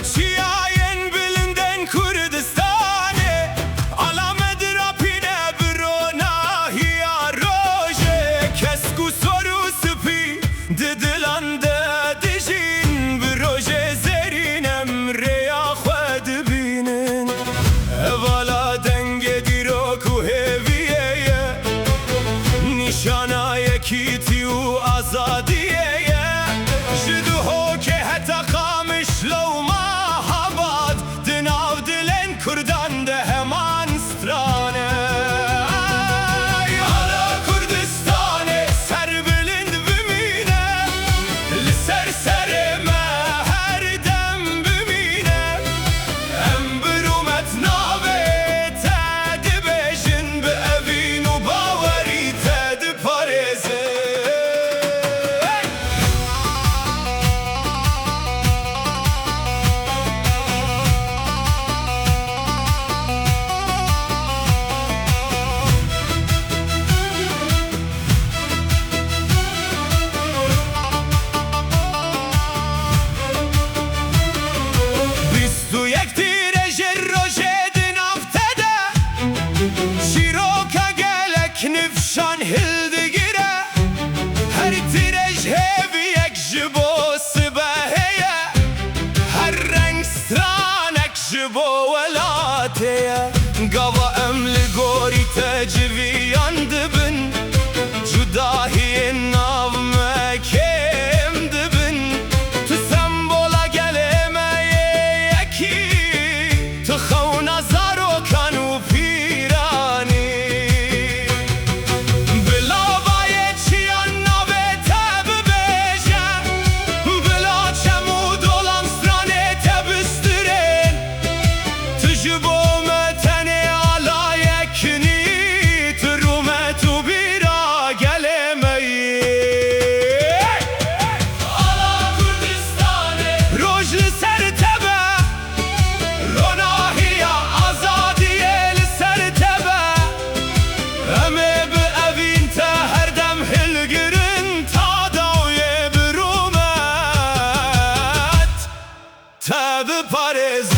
چیاین بلندن کردستانه علامت راپینه بروناهی روژه کسکو سرو سپی ددلانده دجین بروژه زرینم ریا خود بینن والا دنگ دیروکو هویه نشانه یکیتی و آزادیه جدوهو که حتی خامش لو ما هباد دناو دلن کردان ده همان سترانه یالا کردستانه سر بلند بمینه لسر سر ما هر دم بمینه ام برومت ناوه تد بجن به اوین و باوری تد پارزه یک تیرج روژه دنافتده شیروکا گلک نفشان هلدگیره هر تیرج هیوی یک جبو سباهیه هر رنگ سترانک جبو ولاتیه قوا امل گوری تجویان دبن جداهی ناو مکیم دبن تو سمبولا گلمه تخون زارو کانو پیرانی بلا باید چیان نوه تب بجه بلا چمو دولم سرانه تبسترین تجبو متنه علا یکنی ترومتو بیرا گلمهی علا کردستانه روش لسر تبه تا به پارز